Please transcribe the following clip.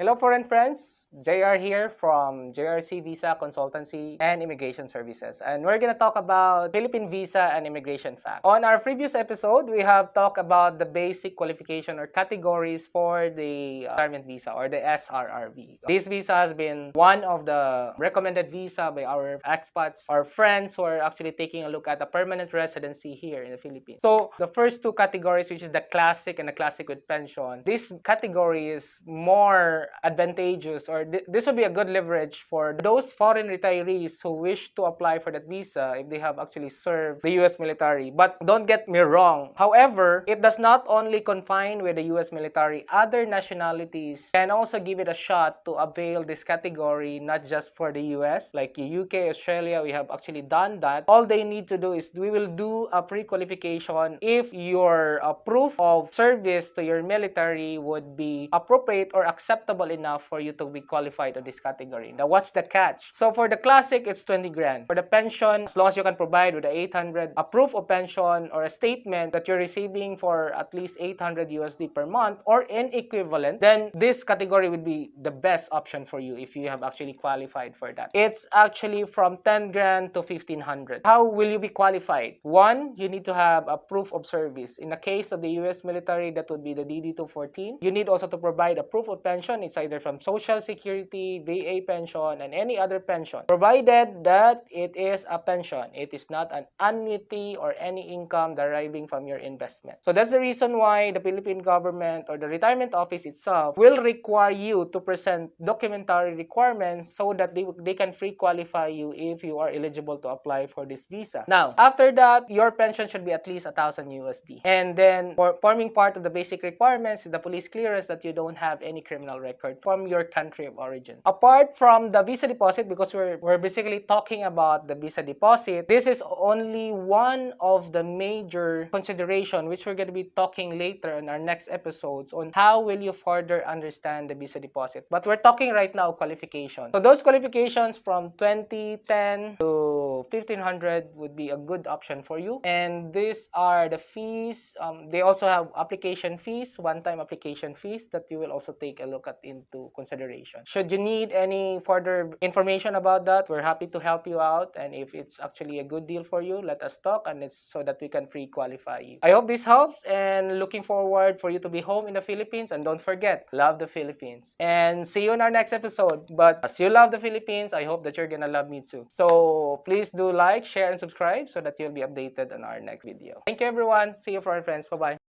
Hello foreign friends, JR here from JRC Visa Consultancy and Immigration Services, and we're gonna talk about Philippine visa and immigration facts. On our previous episode, we have talked about the basic qualification or categories for the retirement visa or the SRRV. This visa has been one of the recommended visa by our expats, our friends who are actually taking a look at a permanent residency here in the Philippines. So the first two categories, which is the classic and the classic with pension, this category is more advantageous, or this would be a good leverage for those foreign retirees who wish to apply for that visa if they have actually served the U.S. military. But don't get me wrong. However, it does not only confine with the U.S. military. Other nationalities can also give it a shot to avail this category, not just for the U.S. Like UK, Australia, we have actually done that. All they need to do is we will do a pre-qualification if your proof of service to your military would be appropriate or acceptable enough for you to be qualified on this category. Now, what's the catch? So for the classic, it's 20 grand. For the pension, as long as you can provide with the 800, a proof of pension or a statement that you're receiving for at least 800 USD per month or an equivalent, then this category would be the best option for you if you have actually qualified for that. It's actually from 10 grand to 1500. How will you be qualified? One, you need to have a proof of service. In the case of the US military, that would be the DD-214. You need also to provide a proof of pension. It's either from Social Security, VA pension, and any other pension, provided that it is a pension. It is not an annuity or any income deriving from your investment. So that's the reason why the Philippine government or the retirement office itself will require you to present documentary requirements so that they can pre-qualify you if you are eligible to apply for this visa. Now, after that, your pension should be at least 1,000 USD. And then, forming part of the basic requirements is the police clearance that you don't have any criminal record from your country of origin. Apart from the visa deposit, because we're basically talking about the visa deposit, this is only one of the major consideration which we're going to be talking later in our next episodes on how will you further understand the visa deposit. But we're talking right now qualification. So those qualifications from 2010 to 1500 would be a good option for you. And these are the fees. They also have application fees, one-time application fees that you will also take a look at into consideration. Should you need any further information about that, we're happy to help you out. And if it's actually a good deal for you, let us talk, and it's so that we can pre-qualify you. I hope this helps, and looking forward for you to be home in the Philippines. And don't forget, love the Philippines. And see you in our next episode. But as you love the Philippines, I hope that you're gonna love me too. So please do like, share, and subscribe so that you'll be updated on our next video. Thank you, everyone. See you, foreign friends. Bye-bye.